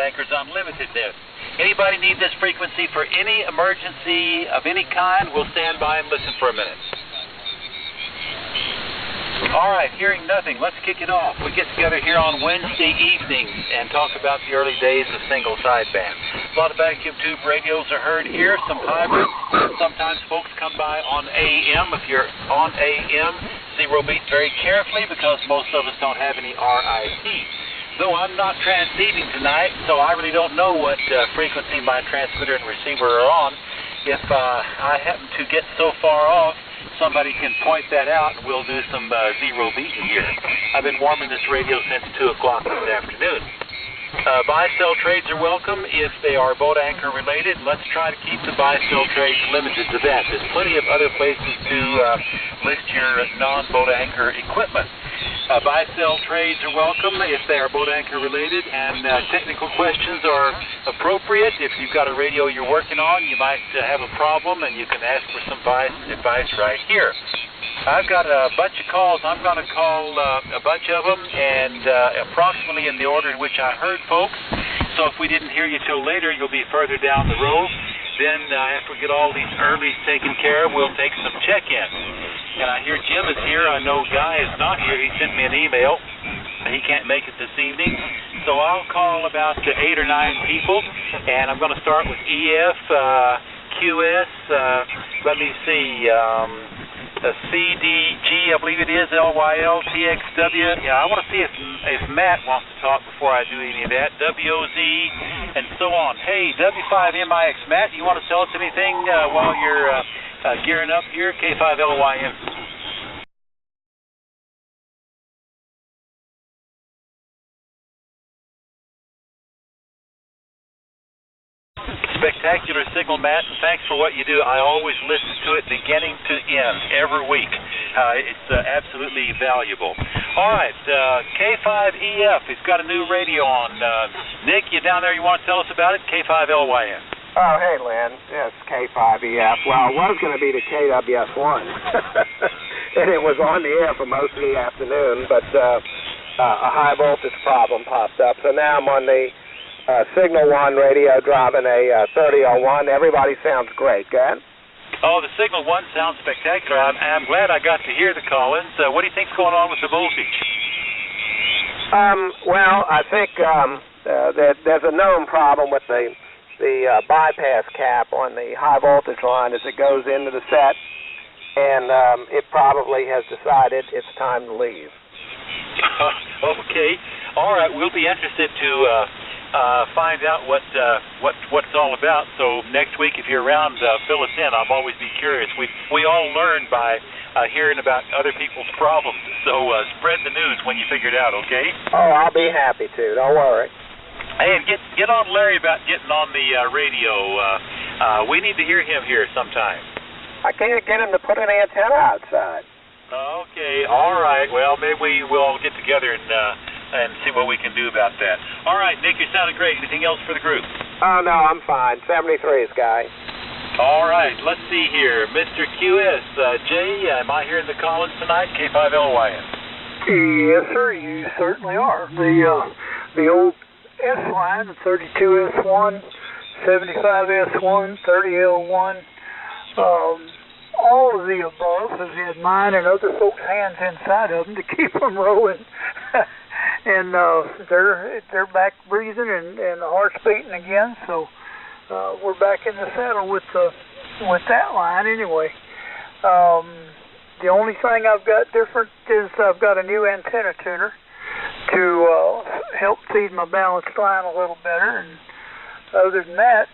Anchors Unlimited there. Anybody need this frequency for any emergency of any kind? We'll stand by and listen for a minute. All right, hearing nothing, let's kick it off. We get together here on Wednesday evenings and talk about the early days of single sideband. A lot of vacuum tube radios are heard here, some hybrids. Sometimes folks come by on AM. If you're on AM, zero beat very carefully because most of us don't have any RIP. Though I'm not transceiving tonight, so I really don't know what frequency my transmitter and receiver are on. If I happen to get so far off, somebody can point that out and we'll do some zero beating here. I've been warming this radio since 2 o'clock this afternoon. Buy-sell trades are welcome if they are boat anchor related. Let's try to keep the buy-sell trades limited to that. There's plenty of other places to list your non-boat anchor equipment. Buy-sell trades are welcome if they are boat anchor related, and technical questions are appropriate. If you've got a radio you're working on, you might have a problem, and you can ask for some advice right here. I've got a bunch of calls. I'm going to call a bunch of them, and approximately in the order in which I heard folks. So if we didn't hear you till later, you'll be further down the road. Then after we get all these earlies taken care of, we'll take some check-ins. And I hear Jim is here. I know Guy is not here. He sent me an email. He can't make it this evening. So I'll call about 8 or 9 people, and I'm going to start with EF, QS, let me see, CDG, I believe it is, LYL, TXW. Yeah, I want to see if Matt wants to talk before I do any of that. WOZ, and so on. Hey, W5MIX, Matt, you want to tell us anything while you're gearing up here? K5LYM. Spectacular signal, Matt, and thanks for what you do. I always listen to it beginning to end every week. It's absolutely valuable. All right, K5EF, he's got a new radio on. Nick, you down there, you want to tell us about it? K5LYN. Oh, hey, Lynn. Yes, K5EF. Well, it was going to be the KWS1. And it was on the air for most of the afternoon, but a high voltage problem popped up. So now I'm on the Signal 1 radio driving a 3001. Everybody sounds great. Go ahead. Oh, the Signal 1 sounds spectacular. I'm glad I got to hear the call-ins. What do you think's going on with the voltage? Well, I think that there's a known problem with the bypass cap on the high voltage line as it goes into the set, and it probably has decided it's time to leave. Okay. All right. We'll be interested to find out what it's all about. So next week, if you're around, fill us in. I'll always be curious. We all learn by hearing about other people's problems. So spread the news when you figure it out. Okay? Oh, I'll be happy to. Don't worry. Hey, and get on Larry about getting on the radio. We need to hear him here sometime. I can't get him to put an antenna outside. Okay. All right. Well, maybe we will get together and see what we can do about that. All right, Nick, you sounded great. Anything else for the group? Oh, no, I'm fine. 73 is Guy. All right, let's see here. Mr. QS, Jay, am I hearing the call-ins tonight? K5LYN. Yes, sir, you certainly are. The old S-line, the 32S1, 75S1, 30L1, all of the above have had mine and other folks' hands inside of them to keep them rolling. And they're back breathing and the heart's beating again. So we're back in the saddle with that line anyway. The only thing I've got different is I've got a new antenna tuner to help feed my balanced line a little better. And other than that,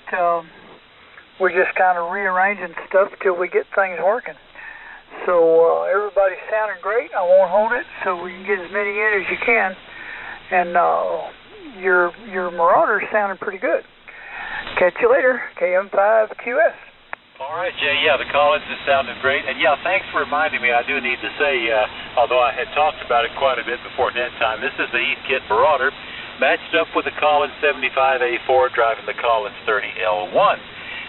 we're just kind of rearranging stuff till we get things working. So everybody's sounding great. I won't hold it so we can get as many in as you can. And your Marauder's sounding pretty good. Catch you later, KM5QS. All right, Jay. Yeah, the call-ins is sounding great. And, yeah, thanks for reminding me. I do need to say, although I had talked about it quite a bit before that time, this is the East Kit Marauder matched up with the Collins 75A4 driving the Collins 30L1.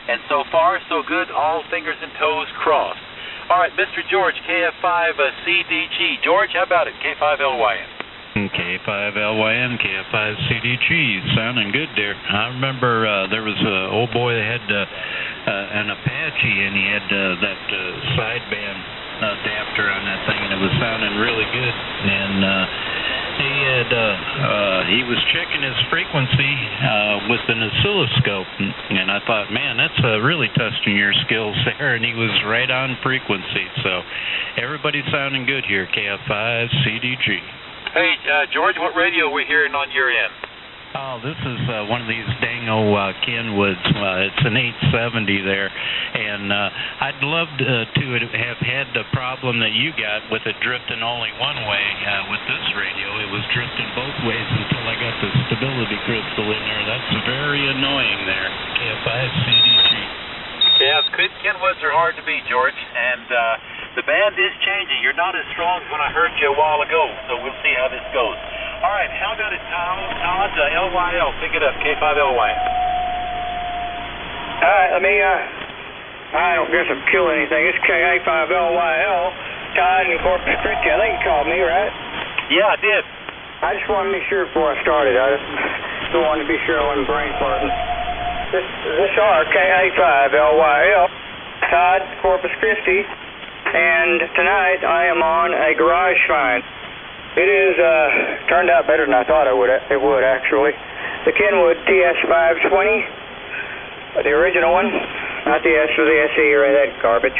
And so far, so good, all fingers and toes crossed. All right, Mr. George, KF5CDG. George, how about it? K5LYN. K5LYN, KF5CDG, sounding good there. I remember there was an old boy that had an Apache, and he had that sideband adapter on that thing, and it was sounding really good. And he was checking his frequency with an oscilloscope, and I thought, man, that's really testing your skills there, and he was right on frequency. So everybody's sounding good here, KF5CDG. Hey, George, what radio are we hearing on your end? Oh, this is one of these Dango Kenwoods. It's an 870 there, and I'd love to have had the problem that you got with it drifting only one way. With this radio, it was drifting both ways until I got the stability crystal in there. That's very annoying there. KF5CDG. Yeah, Kenwoods are hard to beat, George, and the band is changing. You're not as strong as when I heard you a while ago, so we'll see how this goes. All right, how about it, Todd, LYL? Pick it up, K5LY. All right, let me, I don't guess I'm killing anything. It's KA5LYL, Todd in Corpus Christi. I think you called me, right? Yeah, I did. I just wanted to be sure before I started. I just wanted to be sure I wasn't brain farting. This is our KA5LYL, Todd, Corpus Christi. And tonight I am on a garage find. It is turned out better than I thought it would actually. The Kenwood TS520, the original one, not the S or the SE or any of that garbage.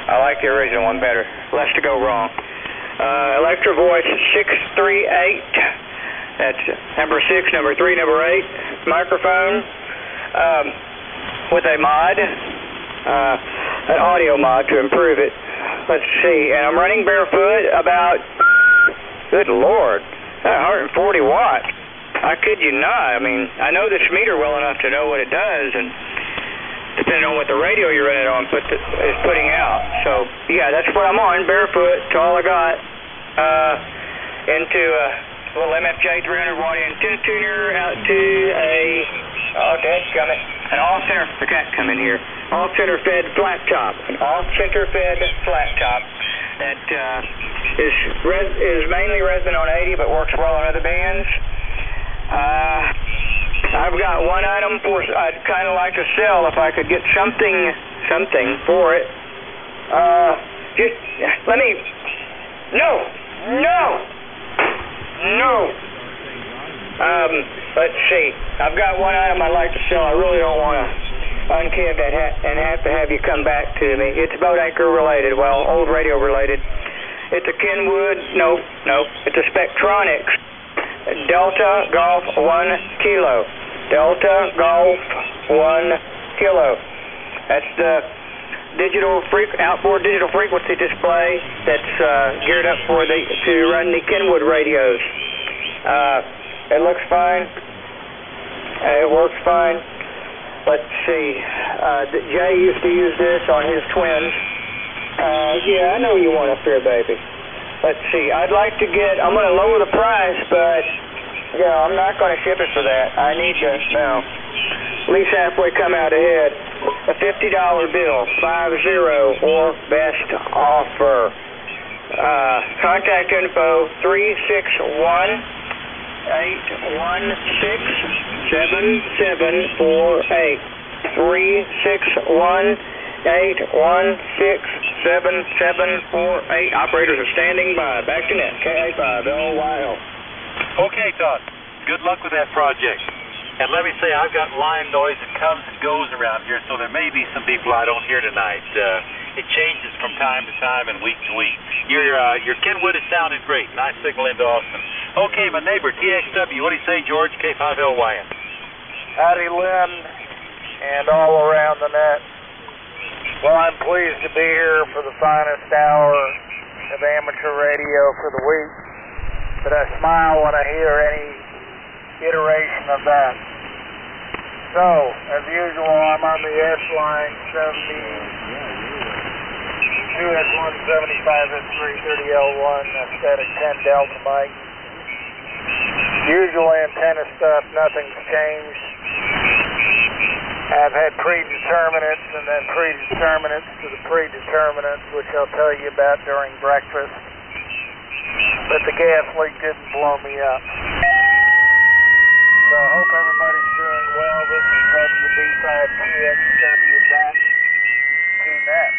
I like the original one better. Less to go wrong. Electro Voice 638. That's number 6, number 3, number 8. Microphone with a mod, an audio mod to improve it. Let's see, and I'm running barefoot about, good Lord, 140 watts. I kid you not. I mean, I know this meter well enough to know what it does, and depending on what the radio you're running on is putting out. So, yeah, that's what I'm on, barefoot. That's all I got. Into a little MFJ 300 watt antenna tuner out to an off-center, the cat come in here, off-center fed flat top, an off-center fed flat top that is mainly resonant on 80 but works well on other bands. I've got one item I'd kind of like to sell if I could get something for it. Just let me, no. Let's see. I've got one item I'd like to sell. I really don't want to unkid that and have to have you come back to me. It's boat anchor related, well, old radio related. It's a Kenwood, no, it's a Spectronics Delta Golf 1 Kilo. Delta Golf 1 Kilo. That's the outboard digital frequency display that's geared up to run the Kenwood radios. It looks fine. It works fine. Let's see. Jay used to use this on his twins. Yeah, I know you want a fair baby. Let's see. I'd like to get, I'm going to lower the price, but, I'm not going to ship it for that. I need to, at least halfway come out ahead. A $50 bill, 50 or best offer. Contact info 361-816-7748. 361-816-7748. Operators are standing by. Back to net. KA5LYL. Okay, Todd. Good luck with that project. And let me say, I've got line noise that comes and goes around here, so there may be some people I don't hear tonight. It changes from time to time and week to week. Your Kenwood has sounded great. Nice signal into Austin. Okay, my neighbor, TXW, what do you say, George? K5LYN. Howdy, Lynn, and all around the net. Well, I'm pleased to be here for the finest hour of amateur radio for the week, but I smile when I hear any iteration of that. So, as usual, I'm on the S-line 72S1 75S3 30L1, static 10 Delta mic. Usual antenna stuff, nothing's changed. I've had predeterminates and then predeterminates to the predeterminates, which I'll tell you about during breakfast. but the gas leak didn't blow me up. So I hope everybody's doing well. This is WB5TXW back. Seen that.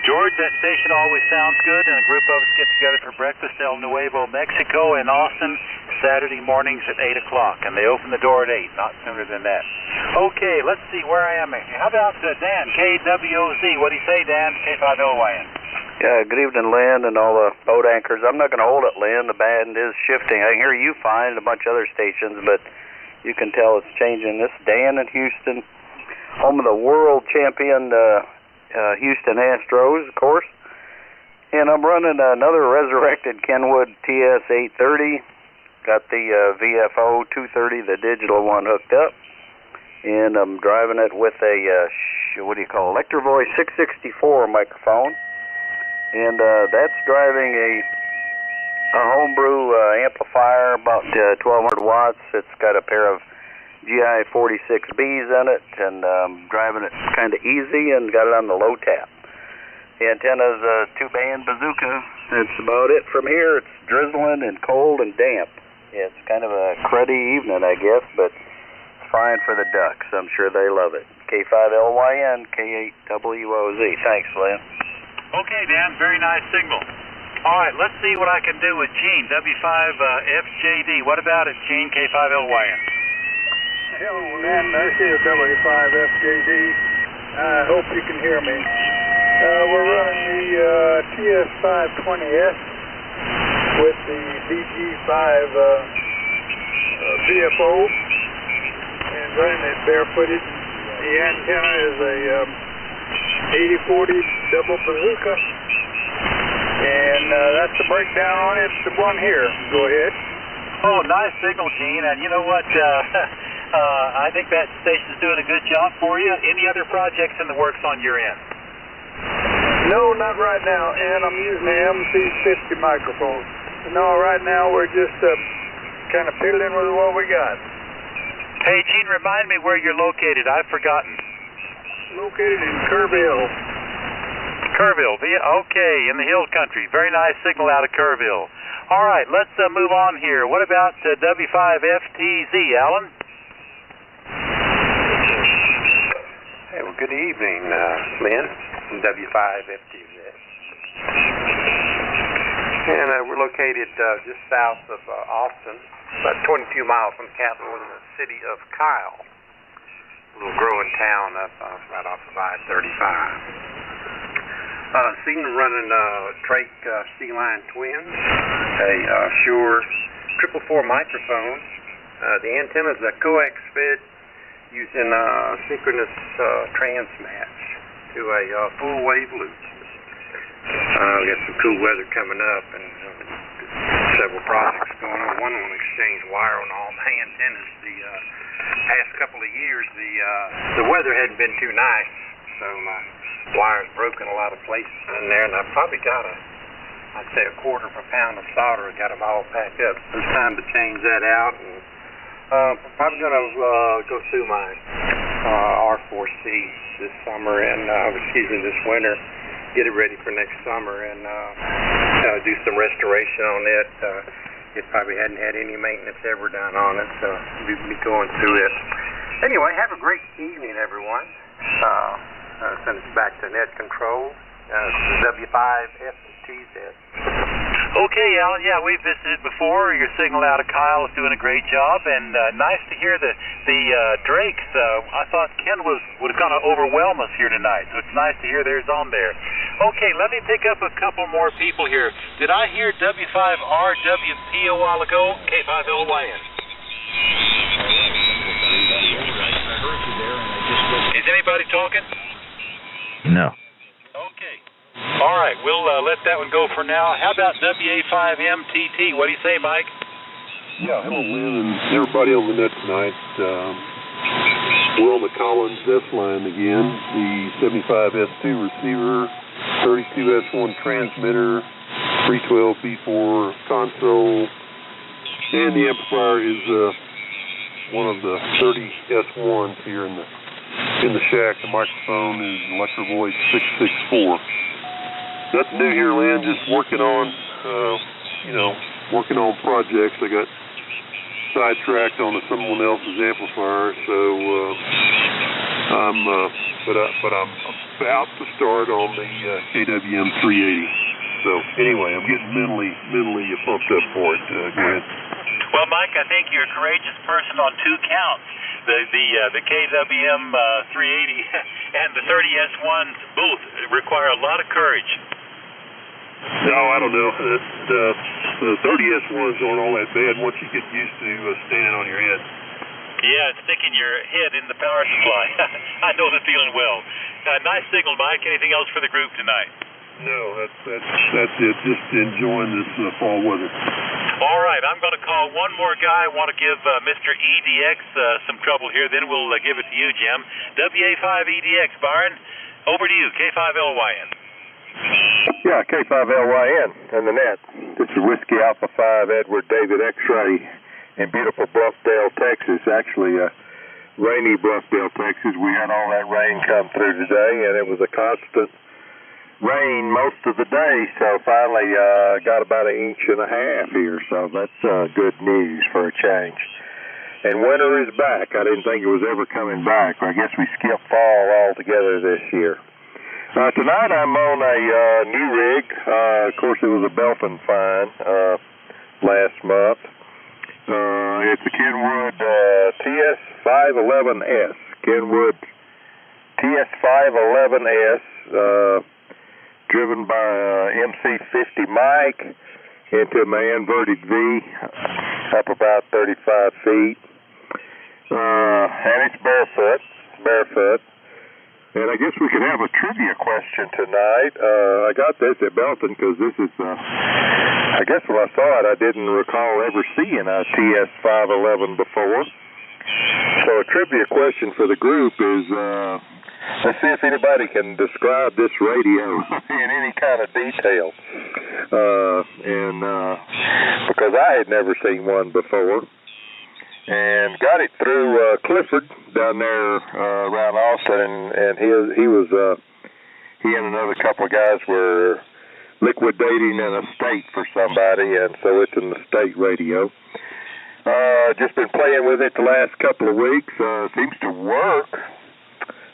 George, that station always sounds good, and a group of us get together for breakfast El Nuevo, Mexico, in Austin, Saturday mornings at 8 o'clock, and they open the door at 8, not sooner than that. Okay, let's see where I am. How about Dan, KWOZ? What do you say, Dan? K5LYN. Yeah, good evening, Lynn, and all the boat anchors. I'm not going to hold it, Lynn. The band is shifting. I can hear you fine and a bunch of other stations, but you can tell it's changing. This Dan in Houston, home of the world champion Houston Astros, of course. And I'm running another resurrected Kenwood TS830. Got the VFO 230, the digital one, hooked up. And I'm driving it with a, Electrovoice 664 microphone. And that's driving a homebrew amplifier, about 1,200 watts. It's got a pair of GI 46Bs in it, and driving it kind of easy, and got it on the low tap. The antenna's a 2-band bazooka. That's about it from here. It's drizzling and cold and damp. Yeah, it's kind of a cruddy evening, I guess, but it's fine for the ducks. I'm sure they love it. K5LYN, K8WOZ. Thanks, Lynn. Okay, Dan, very nice signal. All right, let's see what I can do with Gene, W5FJD. What about it, Gene, K5LYN? Hello, Dan. This is W5FJD. I hope you can hear me. We're running the TS520S with the DG5 VFO and running it barefooted. The antenna is a 8040 double bazooka, and that's the breakdown on it. It's the one here. Go ahead. Oh, nice signal, Gene. And you know what? I think that station's doing a good job for you. Any other projects in the works on your end? No, not right now. And I'm using the MC50 microphone. No, right now we're just kind of fiddling with what we got. Hey, Gene, remind me where you're located. I've forgotten. Located in Kerrville. Kerrville, okay, in the hill country. Very nice signal out of Kerrville. All right, let's move on here. What about W5FTZ, Alan? Hey, well, good evening, Lynn, from W5FTZ. And we're located just south of Austin, about 22 miles from the capital in the city of Kyle. A little growing town up right off of I-35. Seen them running Drake C-Line Twins, a Shure 444 microphone. The antenna's a coax fed using synchronous transmatch to a full wave loop. We got some cool weather coming up, and several projects going on. One on exchange wire on all the antennas. The past couple of years, the weather hadn't been too nice, so my wire's broken a lot of places in there, and I've probably got I'd say a quarter of a pound of solder. I got them all packed up. It's time to change that out, and probably going to go through my R4C this summer, and this winter, get it ready for next summer, and do some restoration on it. It probably hadn't had any maintenance ever done on it, so we'll be going through it. Anyway, have a great evening, everyone. Send us back to net control. W5FTZ. Okay, Alan. Yeah, we visited before. Your signal out of Kyle is doing a great job, and nice to hear the Drakes. I thought Ken would kind of overwhelm us here tonight, so it's nice to hear theirs on there. Okay, let me pick up a couple more people here. Did I hear W5RWP a while ago? K5LYN. Is anybody talking? No. Okay. All right, we'll let that one go for now. How about WA5MTT? What do you say, Mike? Yeah, hello, Lynn, and everybody on the net tonight. We're on the Collins S line again. The 75S2 receiver, 32S1 transmitter, 312B4 console, and the amplifier is one of the 30S1s here in the shack. The microphone is Electrovoice 664. Nothing new here, Lynn. Just working on working on projects. I got sidetracked onto someone else's amplifier, so I'm about to start on the KWM 380. So anyway, I'm getting mentally pumped up for it. Go ahead. Well, Mike, I think you're a courageous person on two counts. The KWM 380 and the 30S1s both require a lot of courage. No, I don't know. The 30S1s aren't all that bad once you get used to standing on your head. Yeah, sticking your head in the power supply. I know the feeling well. Nice signal, Mike. Anything else for the group tonight? No, that's it. Just enjoying this fall weather. All right, I'm going to call one more guy. I want to give Mr. EDX some trouble here. Then we'll give it to you, Jim. WA5EDX, Byron. Over to you, K5LYN. Yeah, K5LYN and the net. This is Whiskey Alpha 5, Edward David X-Ray in beautiful Bluffdale, Texas. Actually, rainy Bluffdale, Texas. We had all that rain come through today, and it was a constant rain most of the day, so finally got about 1.5 inches here, so that's good news for a change. And winter is back. I didn't think it was ever coming back. I guess we skipped fall altogether this year. Tonight I'm on a new rig. Of course, it was a Belton find last month. It's a Kenwood TS511S. Kenwood TS511S, driven by MC50 mic into my inverted V, up about 35 feet. And it's barefoot. And I guess we could have a trivia question tonight. I got this at Belton because this is, I guess when I saw it, I didn't recall ever seeing a TS511 before. So a trivia question for the group is, let's see if anybody can describe this radio in any kind of detail. Because I had never seen one before. And got it through Clifford down there around Austin, and he and another couple of guys were liquidating an estate for somebody, and so it's an estate radio. Just been playing with it the last couple of weeks. Seems to work.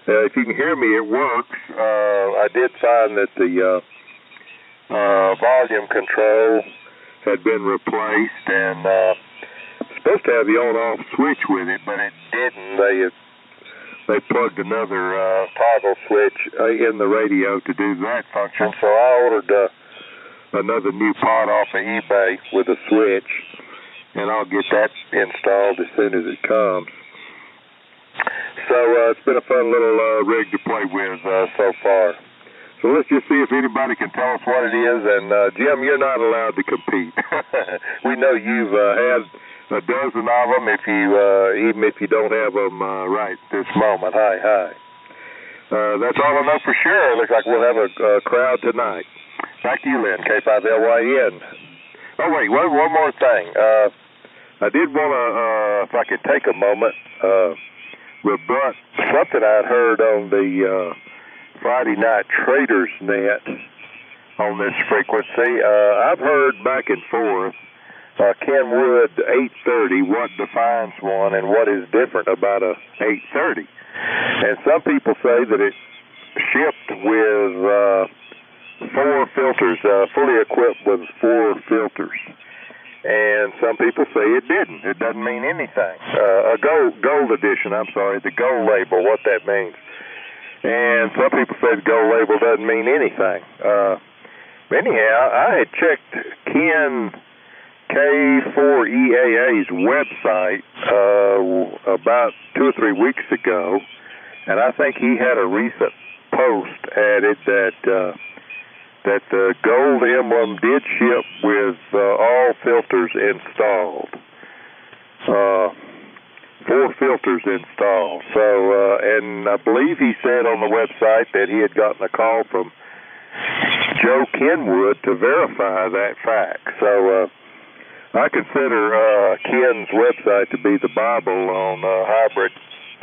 If you can hear me, it works. I did find that the volume control had been replaced, and supposed to have the on-off switch with it, but it didn't. They plugged another toggle switch in the radio to do that function, so I ordered another new pot off of eBay with a switch, and I'll get that installed as soon as it comes. So it's been a fun little rig to play with so far. So let's just see if anybody can tell us what it is, and Jim, you're not allowed to compete. We know you've had a dozen of them, even if you don't have them right this moment. Hi. That's all I know for sure. Looks like we'll have a crowd tonight. Back to you, Lynn, K5LYN. Oh, wait, one more thing. I did want to, if I could take a moment, rebut something I'd heard on the Friday Night Traders net on this frequency. I've heard back and forth Kenwood 830, what defines one and what is different about a 830. And some people say that it shipped with 4 filters, fully equipped with 4 filters. And some people say it didn't. It doesn't mean anything. A gold edition, the gold label, what that means. And some people say the gold label doesn't mean anything. Anyhow, I had checked Ken K4EAA's website about 2 or 3 weeks ago, and I think he had a recent post added that the gold emblem did ship with all filters installed. 4 filters installed. So, and I believe he said on the website that he had gotten a call from Joe Kenwood to verify that fact. So, I consider Ken's website to be the Bible on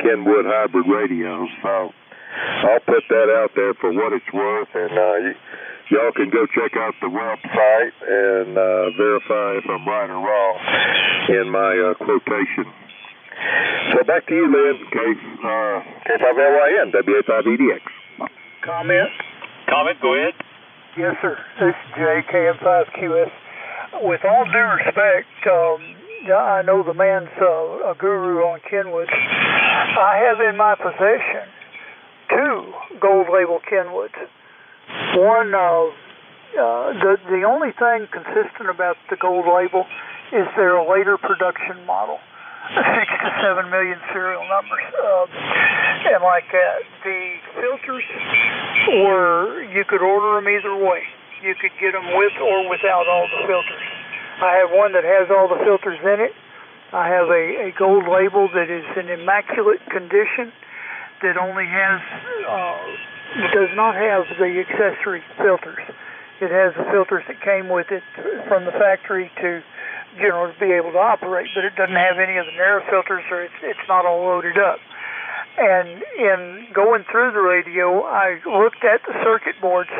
Kenwood hybrid radios. So I'll put that out there for what it's worth, and y'all can go check out the website and verify if I'm right or wrong in my quotation. So back to you, Lynn. K5LYN, W85EDX. Comment? Comment, go ahead. Yes, sir. This is Jay, KM5QS. With all due respect, I know the man's a guru on Kenwoods. I have in my possession 2 gold label Kenwoods. One, the only thing consistent about the gold label is their later production model, 6 to 7 million serial numbers, and like that. The filters were, you could order them either way. You could get them with or without all the filters. I have one that has all the filters in it. I have a gold label that is in immaculate condition that only has, does not have the accessory filters. It has the filters that came with it from the factory to, you know, to be able to operate, but it doesn't have any of the narrow filters, or it's not all loaded up. And in going through the radio, I looked at the circuit boards.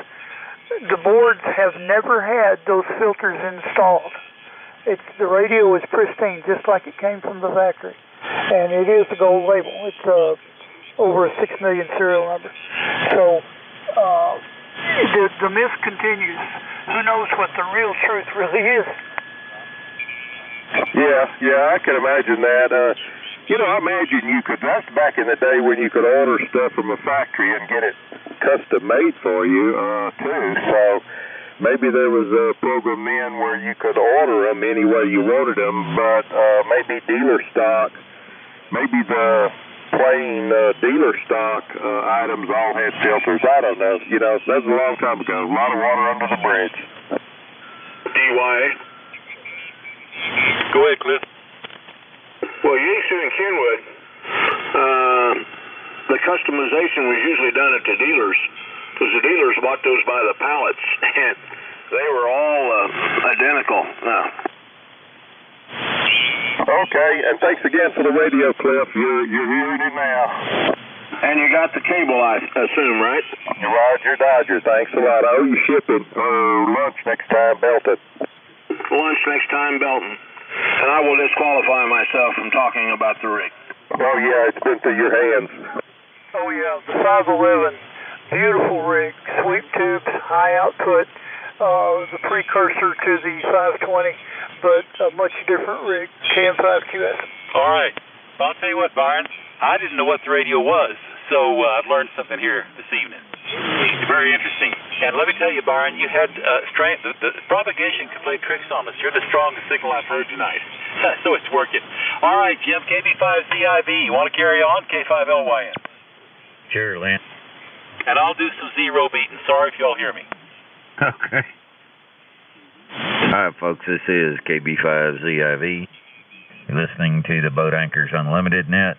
The boards have never had those filters installed. The radio is pristine, just like it came from the factory, and it is the gold label. It's over a 6 million serial number. So the myth continues. Who knows what the real truth really is? Yeah, I can imagine that. You know, I imagine you could, that's back in the day when you could order stuff from a factory and get it custom made for you, too. So maybe there was a program then where you could order them any way you wanted them, but maybe dealer stock, maybe the plain dealer stock items all had filters. I don't know. You know, that was a long time ago. A lot of water under the bridge. DYA. Go ahead, Cliff. Well, Yaesu and Kenwood, the customization was usually done at the dealers, because the dealers bought those by the pallets, and they were all identical. Okay, and thanks again for the radio, Cliff. You're hearing it now. And you got the cable, I assume, right? Roger, Dodger. Thanks a lot. I owe you shipping lunch next time, Belton. Lunch next time, Belton. And I will disqualify myself from talking about the rig. Oh, yeah, it's been through your hands. Oh, yeah, the 511, beautiful rig, sweep tubes, high output, the precursor to the 520, but a much different rig, KM5QS. All right. Well, I'll tell you what, Byron, I didn't know what the radio was, so I've learned something here this evening. Very interesting. And let me tell you, Byron, you had strength. The propagation can play tricks on us. You're the strongest signal I've heard tonight. So it's working. All right, Jim, KB5ZIV. You want to carry on? K5LYN. Sure, Lynn. And I'll do some zero beating. Sorry if y'all hear me. Okay. All right, folks, this is KB5ZIV. You're listening to the Boat Anchors Unlimited net.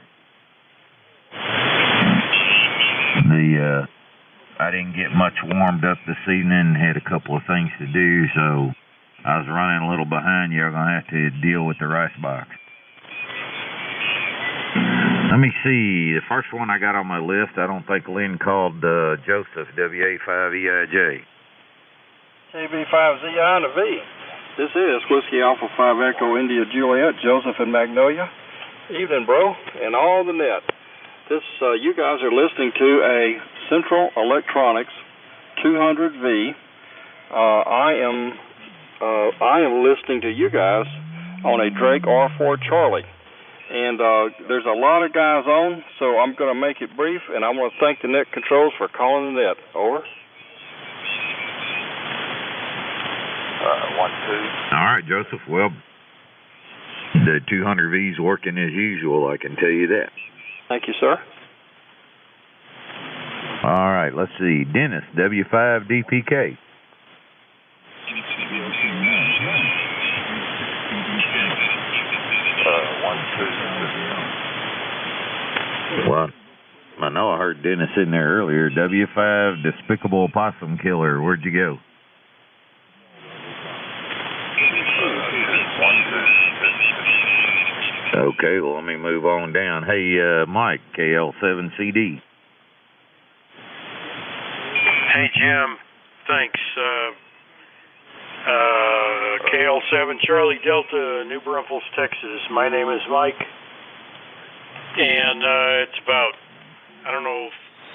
I didn't get much warmed up this evening, had a couple of things to do, so I was running a little behind. You're going to have to deal with the rice box. Let me see. The first one I got on my list, I don't think Lynn called Joseph, WA5EIJ. KB5ZI and a V. This is Whiskey Alpha 5 Echo India Juliet, Joseph and Magnolia. Evening, bro, and all the net. This, you guys are listening to a Central Electronics 200V. I am listening to you guys on a Drake R4 Charlie. And there's a lot of guys on, so I'm going to make it brief, and I want to thank the net controls for calling the net. Over. 1, 2. All right, Joseph. Well, the 200V's working as usual, I can tell you that. Thank you, sir. All right, let's see. Dennis, W5DPK. 1, 2. Well, I know I heard Dennis in there earlier. W5 Despicable Possum Killer. Where'd you go? 1, 2. Okay, well, let me move on down. Hey, Mike, KL7CD. Hey, Jim. Thanks. KL7 Charlie Delta, New Braunfels, Texas. My name is Mike, and it's about,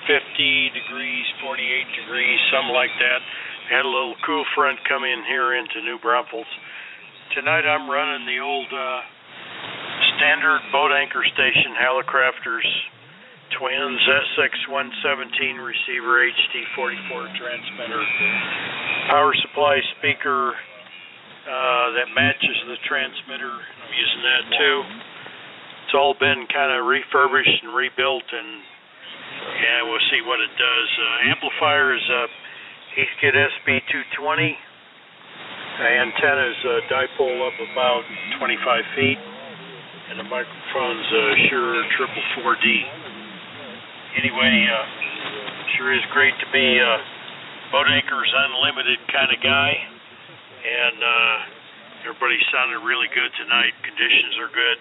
50 degrees, 48 degrees, something like that. Had a little cool front come in here into New Braunfels. Tonight I'm running the old standard boat anchor station Hallicrafters Twins SX117 receiver, HD44 transmitter, power supply speaker that matches the transmitter. I'm using that too. It's all been kind of refurbished and rebuilt, and yeah, we'll see what it does. Amplifier is a Heathkit SB220. Antenna's dipole up about 25 feet, and the microphone's Shure 444D. Anyway, sure is great to be Boat Anchors Unlimited kind of guy, and everybody sounded really good tonight. Conditions are good.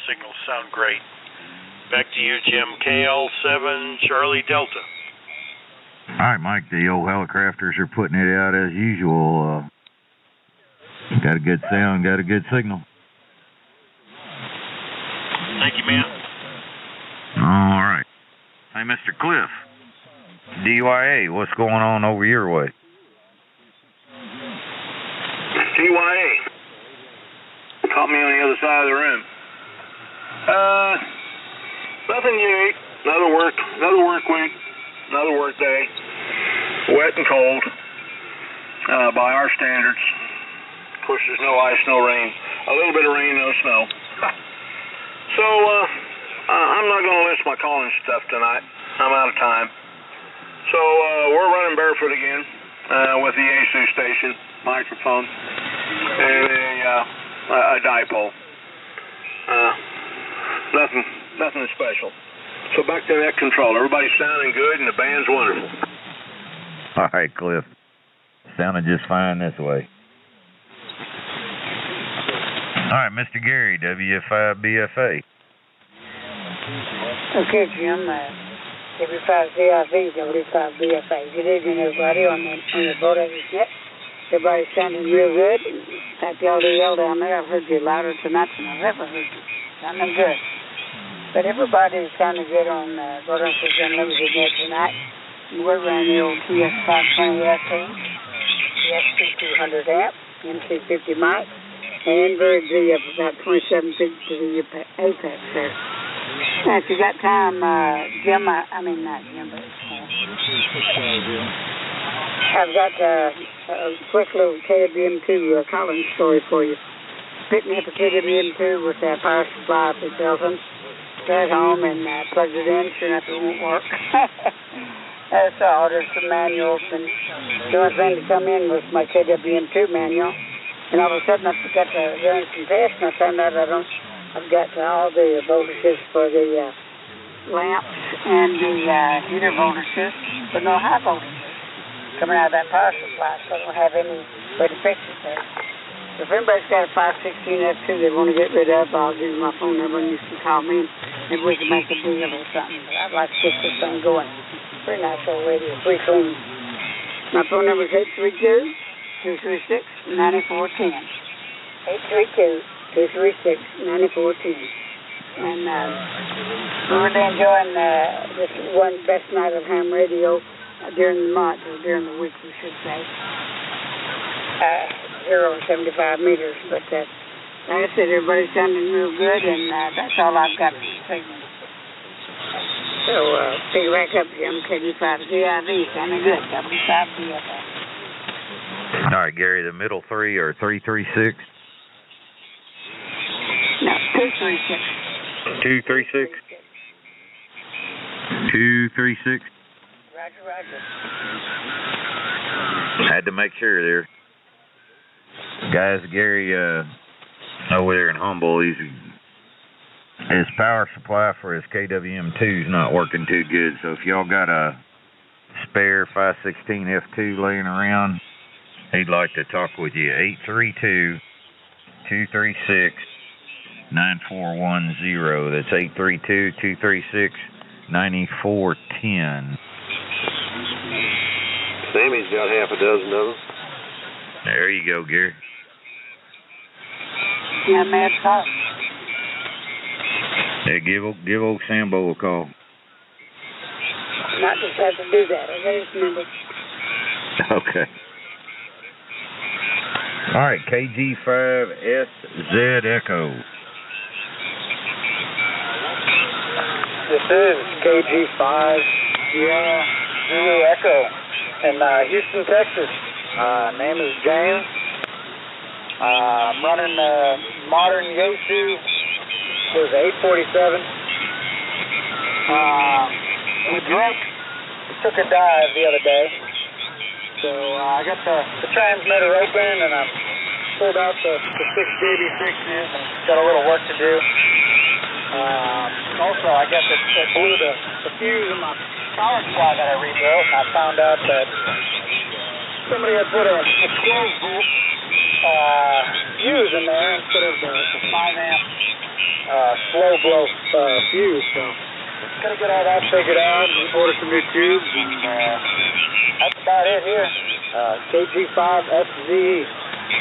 Signals sound great. Back to you, Jim. KL7 Charlie Delta. All right, Mike, the old Hallicrafters are putting it out as usual. Got a good sound, got a good signal. Thank you, man. All right. Hey, Mr. Cliff, DYA, what's going on over your way? DYA. Caught me on the other side of the room. Nothing unique. Another work week, another work day. Wet and cold, by our standards. Of course, there's no ice, no rain. A little bit of rain, no snow. So, I'm not going to list my calling stuff tonight. I'm out of time. So, we're running barefoot again with the ASU station, microphone, and a dipole. Nothing special. So back to that control. Everybody's sounding good, and the band's wonderful. All right, Cliff. Sounded just fine this way. All right, Mr. Gary, W5BFA. Okay, Jim. W5CIV, W5BFA. Good evening, everybody, on the Boat Anchors Net. Everybody's sounding real good. In fact, y'all do yell down there. I've heard you louder tonight than I've ever heard you. Sounding good. But everybody's sounding good on Boat Anchors Unlimited Net tonight. We're running the old TS520 SE, the ST200 amp, MC50 mic, and very G up about 27 feet to the apex there. Now, if you got time, Jim, not Jim, but I've got a quick little KWM2 Collins story for you. Picked me up a KWM2 with that power supply for Belton. Got home and plugged it in. Sure enough, it won't work. So I ordered some manuals, and the only thing to come in was my KWM2 manual. And all of a sudden, I forgot to run some tests, and I found out I've got all the voltages for the lamps and the heater voltages, but no high voltages coming out of that power supply, so I don't have any way to fix it there. So if anybody's got a 516 F2 they want to get rid of, I'll give you my phone number, and you can call me, and maybe we can make a deal or something. But I'd like to get this thing going. Pretty nice old radio, pretty clean. My phone number is 832-236-9410. 832-236-9410. And we're really enjoying this one best night of ham radio during the month, or during the week, we should say. 0.75 meters. But like I said, everybody's sounding real good, and that's all I've got for this evening. So pick it back up, Jim. KD5CIV, sounding good. W5BFA. All right, Gary, the middle three are 336. No, 236. 236? 236? Roger. Had to make sure there. Guys, Gary, over there in Humble, his power supply for his KWM2 is not working too good. So if y'all got a spare 516 F2 laying around, he'd like to talk with you. 832-236-9410. That's 832-236-9410. Sammy's got half a dozen of them. There you go, Gary. Yeah, Mad Talk. Hey, give old Sambo a call. Not just have to do that. I got his number. Okay. All right, KG5SZ Echo. This is KG5 Sierra Zulu Echo in Houston, Texas. Name is James. I'm running modern Yaesu with 847. We took a dive the other day. So I got the transmitter open and I pulled out the 6 JB6s and got a little work to do. Also, I guess it blew the fuse in my power supply that I rebuilt, and I found out that somebody had put a 12-volt fuse in there instead of the 5-amp slow blow fuse. So gotta get all that figured out and order some new tubes, and that's about it here. KG5SZE,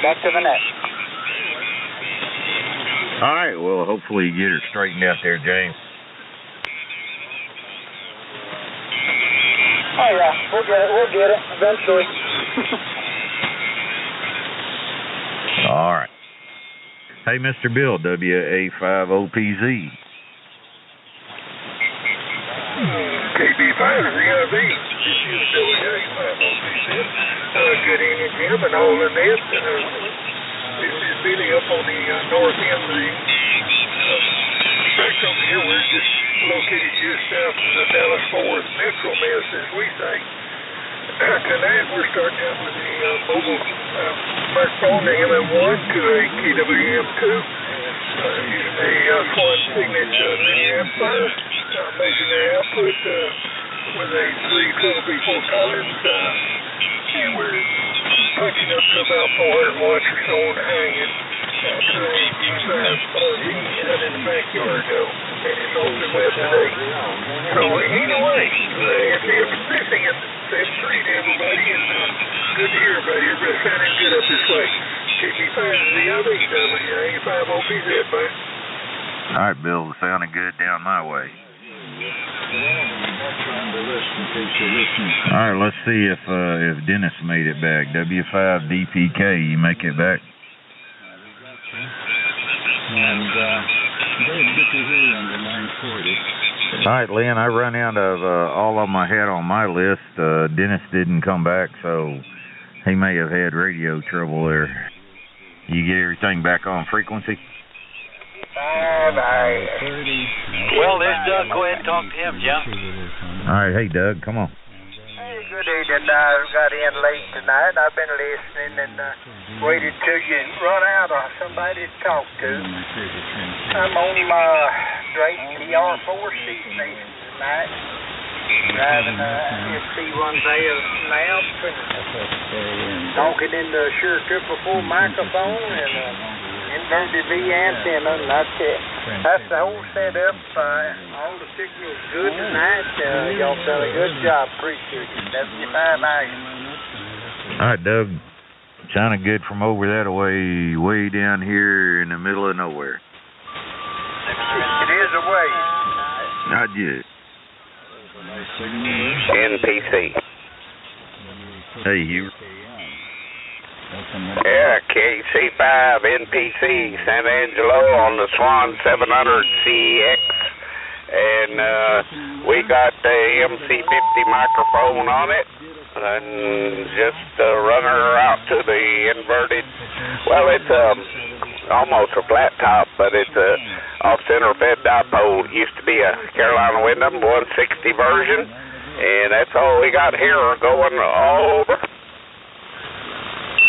back to the net. All right, well, hopefully you get her straightened out there, James. Oh, yeah, we'll get it eventually. All right. Hey, Mr. Bill, WA50PZ. KB5ZIV. This is WA50PZ. Good evening, Jim, and all in this. This is Billy up on the north end of the spectrum here. We're just located just south of the Dallas-Fort Worth Metro Mess, as we say. Tonight we're starting out with the mobile microphone, the MM1 to a KWM2, using a Swan Signet mini amplifier, measuring the output with a 312B4 Collins, and we're punching up to about 400 watts or so on the hanging to a G5 RD out in the backyard though, and it's on the web today. So anyway, if listening at 7-3 to everybody, and good to hear everybody. Everybody's sounding good up this way. KB5ZIV, WA50PZ, bud. All right, Bill, sounding good down my way. All right, let's see if Dennis made it back. W5DPK, you make it back? And good to hear on the 940. All right, Lynn, I run out of all of them I had on my list. Dennis didn't come back, so he may have had radio trouble there. You get everything back on frequency? Well, there's Doug. Go ahead and talk to him, Jim. All right, hey, Doug, come on. Hey, good evening. I got in late tonight. I've been listening and waited till you run out of somebody to talk to. I'm on my Drake TR4 station tonight, driving SC1J lamp and talking in the Shure 444 microphone and inverted V antenna, and that's it. That's the whole setup. All the signals good tonight. Y'all done a good job. Appreciate it. 75 AM. All right, Doug. Sounding good from over that way down here in the middle of nowhere. It is a way. Not yet. NPC. Hey, Hugh. Yeah, KC5 NPC San Angelo on the Swan 700CX, and we got the MC50 microphone on it, and just run her out to the inverted. Well, it's almost a flat top, but it's a off-center fed dipole. It used to be a Carolina Wyndham 160 version, and that's all we got here going all over.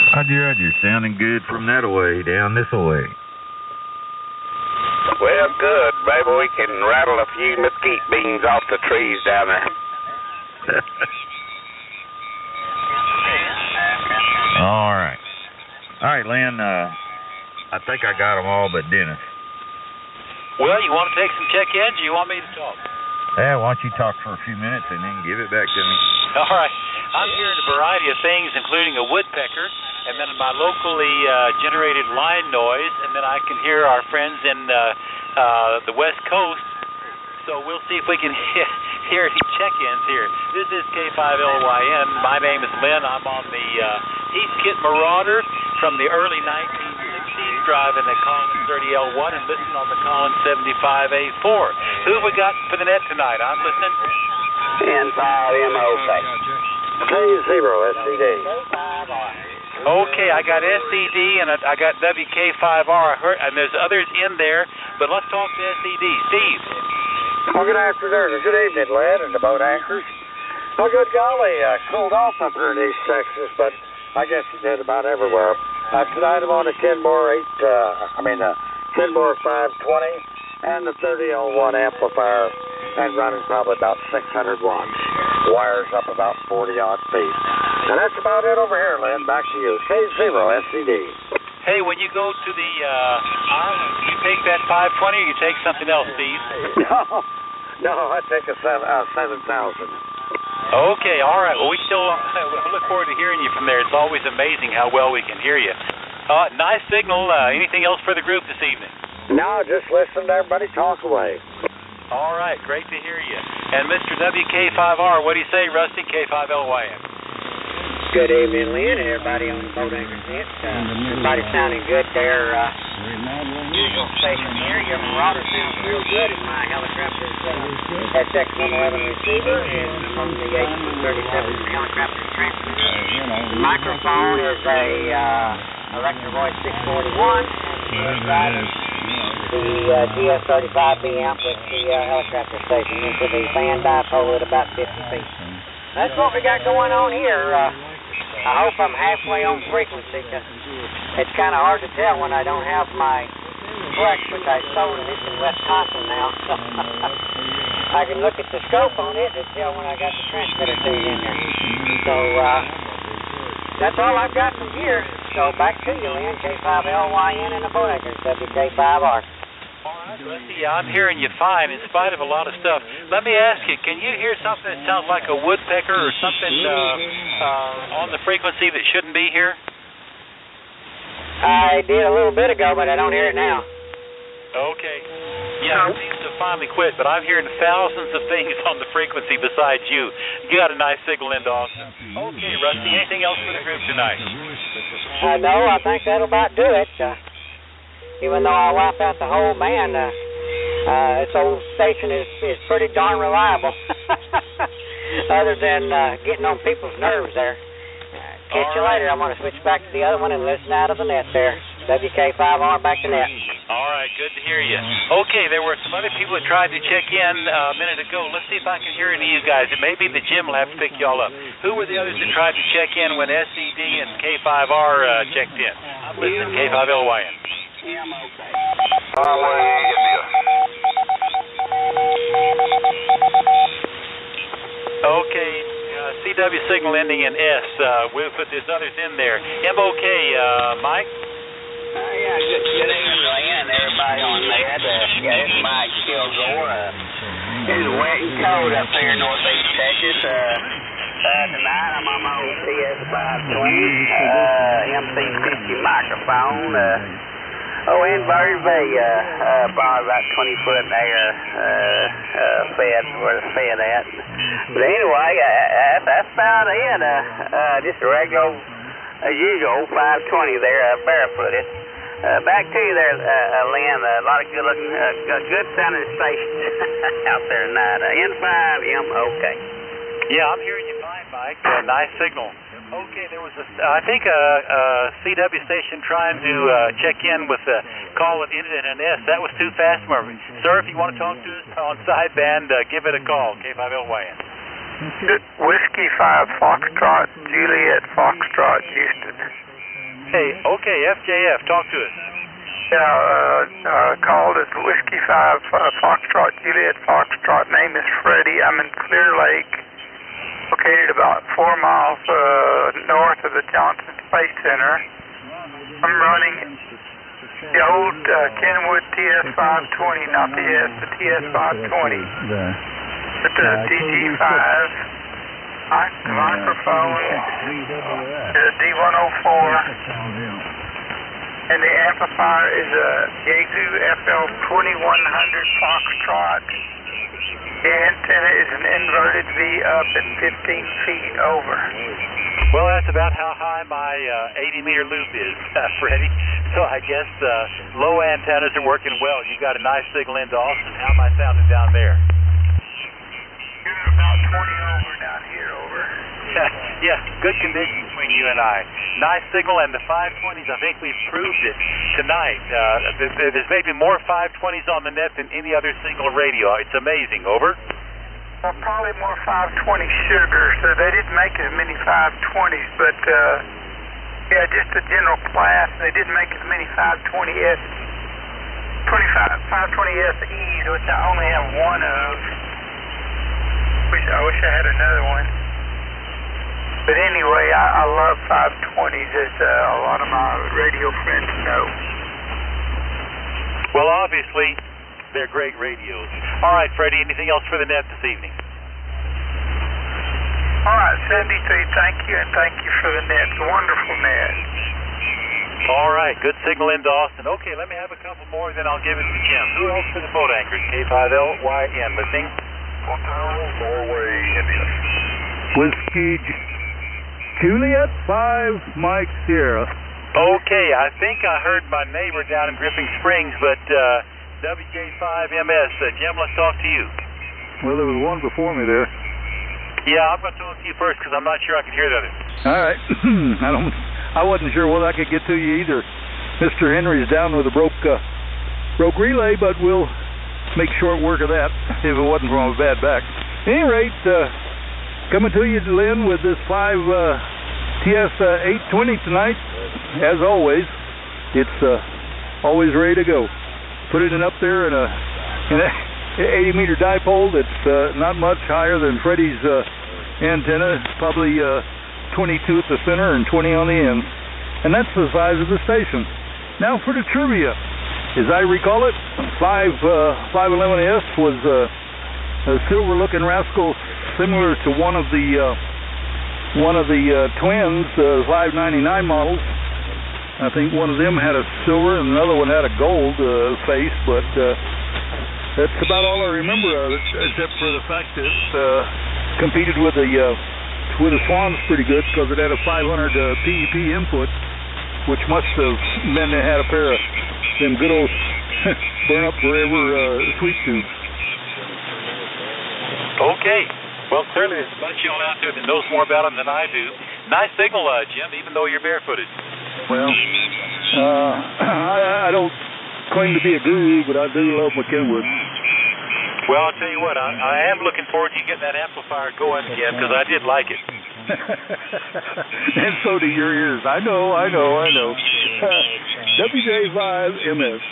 Roger. Sounding good from that away, down this way. Well, good. Maybe we can rattle a few mesquite beans off the trees down there. All right, Lynn, I think I got them all but Dennis. Well, you want to take some check-ins, or you want me to talk? Yeah, why don't you talk for a few minutes and then give it back to me? All right. I'm hearing a variety of things, including a woodpecker, and then my locally generated line noise, and then I can hear our friends in the West Coast. So we'll see if we can hear any check-ins here. This is K5LYN. My name is Lynn. I'm on the Heathkit Marauder from the early 1960s, driving the Collins 30L1 and listening on the Collins 75A4. Who have we got for the net tonight? I'm listening. N5MOK. K0 SCD. Okay, I got SCD and I got WK5R. I heard, and there's others in there, but let's talk to SCD. Steve. Well, good afternoon, or good evening, lad, and the boat anchors. Oh, good golly, cooled off up here in East Texas, but I guess it did about everywhere. Tonight I'm on the Kenmore 520 and the 30L1 amplifier, and running probably about 600 watts. Wires up about 40-odd feet. And that's about it over here, Lynn. Back to you. K0 SCD. Hey, when you go to the island, you take that 520 or you take something else, Steve? No, I take a 7,000. Okay, all right. Well, we look forward to hearing you from there. It's always amazing how well we can hear you. Nice signal. Anything else for the group this evening? No, just listen to everybody talk away. All right, great to hear you. And Mr. WK5R, what do you say, Rusty? K5LYN. Good evening, Lynn, and everybody on the boat anchors net. Everybody sounding good there. Usual station here. Your Marauder sounds real good, and my helicopter's SX-111 receiver is among the H-237 helicopter transmitter. The microphone is a Electro Voice 641, and driving the GS35B amp with the helicopter station into the fan dipole at about 50 feet. That's what we got going on here. I hope I'm halfway on frequency, 'cause it's kind of hard to tell when I don't have my Flex, which I sold, and it's in Wisconsin now. I can look at the scope on it and tell when I got the transmitter tuned in there. So that's all I've got from here. So back to you, Lynn. K5LYN and the boat anchors, WK5R. Rusty, I'm hearing you fine in spite of a lot of stuff. Let me ask you, can you hear something that sounds like a woodpecker or something on the frequency that shouldn't be here? I did a little bit ago, but I don't hear it now. Okay. Yeah, it seems to finally quit, but I'm hearing thousands of things on the frequency besides you. You got a nice signal into Austin. Okay, Rusty, anything else for the group tonight? No, I think that'll about do it. Even though I wiped out the whole band, this old station is pretty darn reliable. Other than getting on people's nerves there. Catch you later. I'm going to switch back to the other one and listen out of the net there. WK5R back to net. All right, good to hear you. Okay, there were some other people that tried to check in a minute ago. Let's see if I can hear any of you guys. It may be the Jim will have to pick y'all up. Who were the others that tried to check in when SCD and K5R checked in? I'm listening, K5LYN. Okay, CW signal ending in S. We'll put these others in there. MOK, Mike? Yeah, good evening, Lynn, and everybody on that. Yeah, it's Mike Kilgore. It's wet and cold up there in northeast Texas. Tonight I'm on my old TS520, MC50 microphone. Inverted V, probably about 20 foot in there, fed where it's fed at. But anyway, that's about it. Just a regular, as usual, 520 there, barefooted. Back to you there, Lynn. A lot of good-looking, good-sounding stations out there tonight. N5MOK. Yeah, I'm hearing you fine, Mike. Nice signal. Okay, there was I think a CW station trying to check in with a call that ended in an S. That was too fast for me. Sir, if you want to talk to us on sideband, give it a call. K5LYN. Whiskey 5 Foxtrot Juliet Foxtrot Houston. Hey, okay, FJF, talk to us. Yeah, called as Whiskey 5 Foxtrot Juliet Foxtrot. Name is Freddie. I'm in Clear Lake, located about 4 miles north of the Johnson Space Center. I'm running the old Kenwood TS520, not the S, the TS520. With the DG5 Microphone is a D104, and the amplifier is a Yaesu FL2100 Foxtrot. The antenna is an inverted V up and 15 feet over. Well, that's about how high my 80-meter loop is, Freddie. So I guess low antennas are working well. You got a nice signal into Austin. How am I sounding down there? You're about 20 over down here, over. Yeah, good condition between you and I. Nice signal, and the 520s, I think we've proved it tonight. There's maybe more 520s on the net than any other single radio. It's amazing. Over? Well, probably more 520 sugars. They didn't make as many 520s, but yeah, just the general class. They didn't make as many 520S, 520SEs, which I only have one of. I wish I had another one. But anyway, I love 520s, as a lot of my radio friends know. Well, obviously, they're great radios. All right, Freddie, anything else for the net this evening? All right, 73, thank you, and thank you for the net. Wonderful net. All right, good signal into Austin. Okay, let me have a couple more, then I'll give it to Jim. Who else for the boat anchors? K5LYN, listening? Hotel Norway, India. Whiskey Juliet 5 Mike Sierra. Okay, I think I heard my neighbor down in Dripping Springs, but WJ5MS, Jim, let's talk to you. Well, there was one before me there. Yeah, I'm going to talk to you first because I'm not sure I can hear the other. All right. I wasn't sure whether I could get to you either. Mr. Henry's down with a broke relay, but we'll make short work of that if it wasn't from a bad back. At any rate, coming to you, Lynn, with this 5 TS 820 tonight. As always, it's always ready to go. Put it up there in a 80-meter dipole that's not much higher than Freddie's antenna, probably 22 at the center and 20 on the ends. And that's the size of the station. Now for the trivia. As I recall it, 511S was a silver-looking rascal similar to one of the twins, 599 models. I think one of them had a silver and another one had a gold face, but that's about all I remember of it, except for the fact that it competed with the Swans pretty good because it had a 500 PEP input, which must have meant it had a pair of them good old burn up forever sweet tubes. Okay. Well, clearly there's a bunch of y'all out there that knows more about them than I do. Nice signal, Jim, even though you're barefooted. Well, I don't claim to be a guru, but I do love McKenwood. Well, I'll tell you what, I am looking forward to getting that amplifier going again because I did like it. And so do your ears. I know. WJ5MS.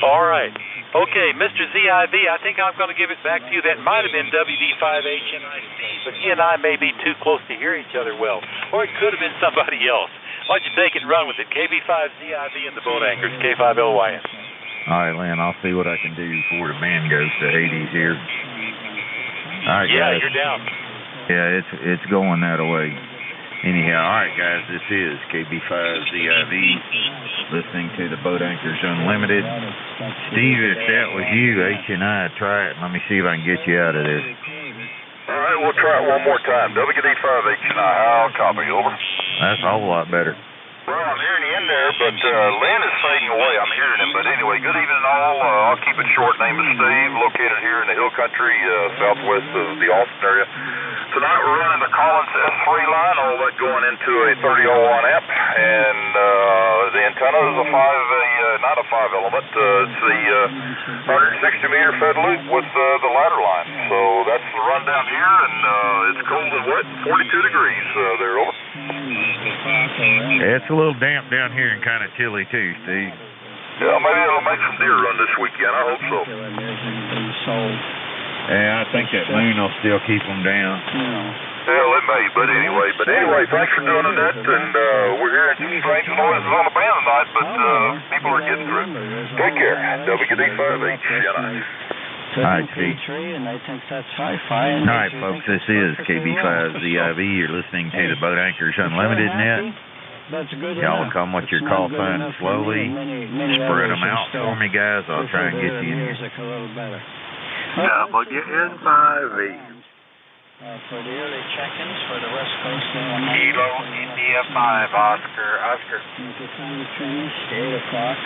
All right. Okay, Mr. ZIV, I think I'm going to give it back to you. That might have been WD5HNIC, but he and I may be too close to hear each other well. Or it could have been somebody else. Why don't you take it and run with it? KB5ZIV and the boat anchors, K5LYN. All right, Lynn, I'll see what I can do before the band goes to Hades here. All right, yeah, guys. You're down. Yeah, it's going that way. Anyhow, all right, guys, this is KB5ZIV, listening to the Boat Anchors Unlimited. Steve, if that was you, H&I, try it and let me see if I can get you out of there. All right, we'll try it one more time. WD5HNI, I'll copy, over. That's a whole lot better. Well, I'm hearing you in there, but Lynn is fading away. I'm hearing him, but anyway, good evening all. I'll keep it short. Name is Steve, located here in the Hill Country, southwest of the Austin area. Tonight we're running the Collins S3 line, all that going into a 3001 amp, and the antenna is not a 5 element, it's the 160 meter fed loop with the ladder line. So that's the rundown here, and it's cold and wet, 42 degrees there, over. Yeah, it's a little damp down here and kind of chilly too, Steve. Yeah, maybe it'll make some deer run this weekend, I hope so. Yeah, I think that moon will still keep them down. Well, it may, but anyway, thanks for doing that, and we're hearing some strange noises on the band tonight, but people are getting through. Take care. WD5HNI. All right, Steve. And I think that's hi-fi. All right, folks, this is KB5ZIV. You're listening to the Boat Anchors Unlimited net. Y'all will come with your call sign slowly. Spread them out for me, guys. I'll try and get you in here. WN5E. For the early check-ins for the West Coast. Kilo India 5, Oscar. 8 o'clock.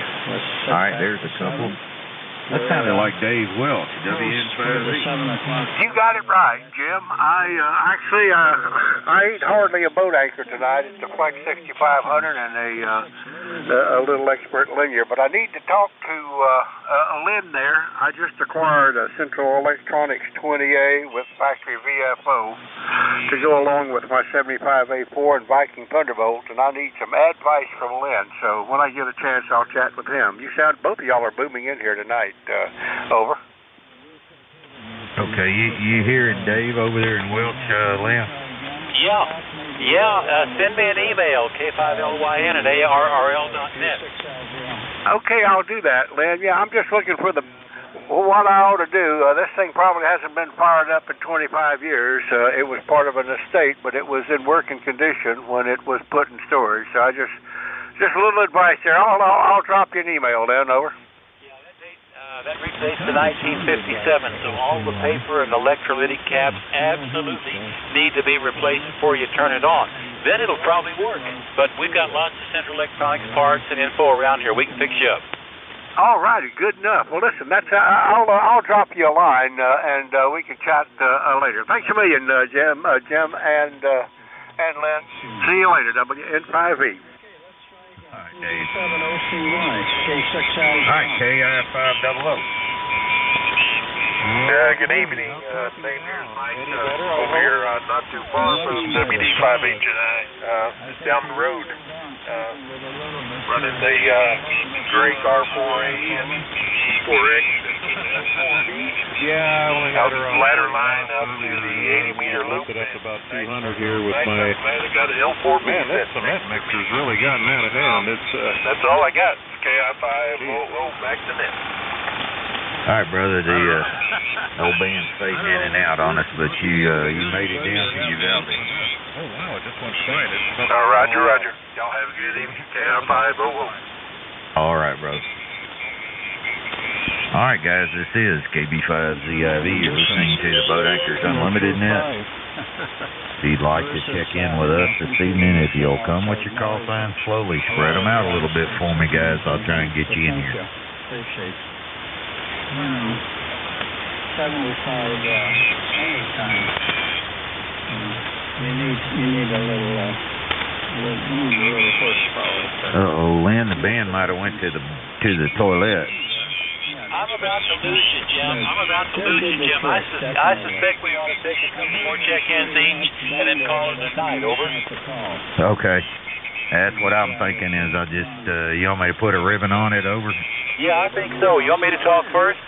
All right, there's a couple. That sounded like Dave Welch, WN5E. You got it right, Jim. I ate hardly a boat anchor tonight. It's the Flex 6500 and a little expert linear. But I need to talk to Lynn there. I just acquired a Central Electronics 20A with factory VFO to go along with my 75A4 and Viking Thunderbolt, and I need some advice from Lynn. So when I get a chance, I'll chat with him. Both of y'all are booming in here tonight. Over. Okay, you hearing Dave over there in Welch, Lynn? Yeah. Send me an email, k5lyn@arrl.net. Okay, I'll do that, Lynn. Yeah, I'm just looking for what I ought to do. This thing probably hasn't been fired up in 25 years. It was part of an estate, but it was in working condition when it was put in storage. So I just a little advice there. I'll drop you an email, then. Over. That redates to 1957, so all the paper and electrolytic caps absolutely need to be replaced before you turn it on. Then it'll probably work. But we've got lots of Central Electronics parts and info around here. We can fix you up. All righty, good enough. Well, listen, I'll drop you a line and we can chat later. Thanks a million, Jim, and Lynn. See you later, WN5E. All right, Dave. All right, KI500. Good evening. Name here is Mike. Over here, not too far from WD5HNI, just down the road. Running the Drake R4A and E4X. Yeah, I only got her on ladder line up to the 80-meter loop. Up about 200 here with my. Man, I got an L4B. Man, that cement mixer's really gotten out of hand. That's all I got. KI500 back to net. All right, brother. The old band's fading in and out on us, but you made it down to Uvalde. Oh wow! It just went quiet. Roger. Y'all have a good evening. KI500. All right, brother. All right, guys, this is KB5ZIV. You're listening to the Boat Anchors Unlimited net. If you'd like to check in with us this evening, if you'll come with your call sign slowly, spread them out a little bit for me, guys. I'll try and get you in here. Appreciate it. 75 anytime. You need a little horsepower. Lynn, the band might have went to the toilet. I'm about to lose you, Jim. I suspect we ought to take a couple more check-ins each and then call it a night. Over. Okay. That's what I'm thinking is I just, you want me to put a ribbon on it, over? Yeah, I think so. You want me to talk first?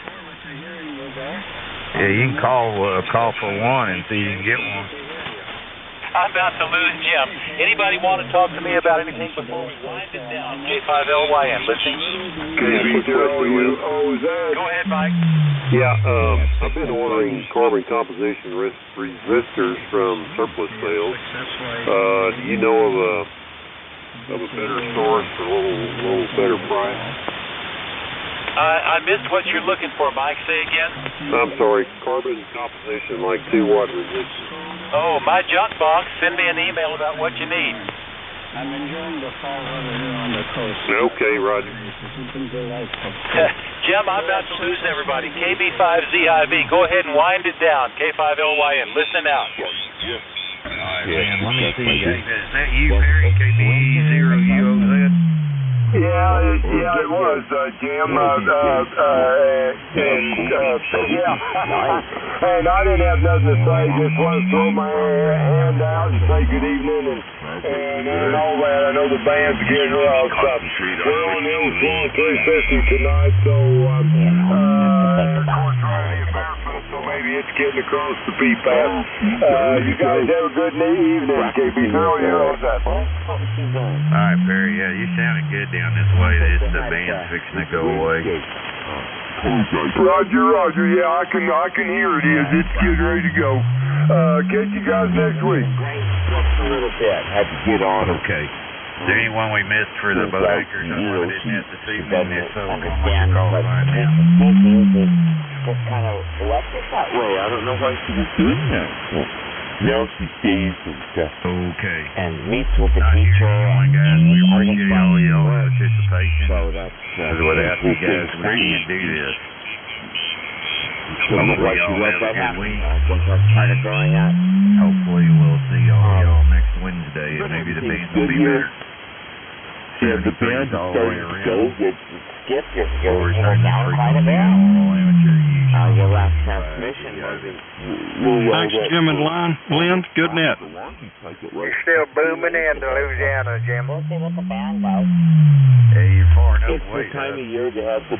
Yeah, you can call for one and see if you can get one. I'm about to lose Jim. Anybody want to talk to me about anything before we wind it down? K5LYN, listening. KB0UOZ. Go ahead, Mike. Yeah, I've been ordering carbon composition resistors from surplus sales. Do you know of a better source for a little better price? I missed what you're looking for, Mike. Say again. I'm sorry. Carbon composition, like 2-watt resistors. Oh, my junk box. Send me an email about what you need. I'm enjoying the fall weather here on the coast. Okay, Roger. Jim, I'm about to lose everybody. KB5ZIV. Go ahead and wind it down. K5LYN. Listen out. All right, man. Let me see. Is that you, Perry? KB0UOZ? Yeah, it was, Jim. And I didn't have nothing to say. Just want to throw my hand out and say good evening and all that. I know the band's getting rough. We're on L4 350 tonight, so of course, running embarrassment, so maybe it's getting across the PPAP. You guys have a good evening. KB0UOZ. All right, Perry. Yeah, you sounded good down this way. The band's fixing to go away. Roger. Yeah, I can hear it is. It's getting ready to go. Catch you guys next week. A little bit. Had to get on. Okay. Is there anyone we missed for the boat anchors unlimited net this evening? If so, what's your call sign now? Just kind of left it that way. I don't know why she was doing that. Now she stays Okay. and meets with the teacher. Guys, we appreciate all y'all participation. So that's without you guys, we can't do this. Hopefully y'all have a good week. Part of growing up. Hopefully we'll see all y'all next Wednesday, and maybe the band will be better. Yeah, the band all the way around. Skip, you're down quite a bit. Your last transmission Thanks, Jim and Lynn. Good net. You're still booming into Louisiana, Jim. We'll see what the band does. Hey, you're far enough It's away. the time of year to have the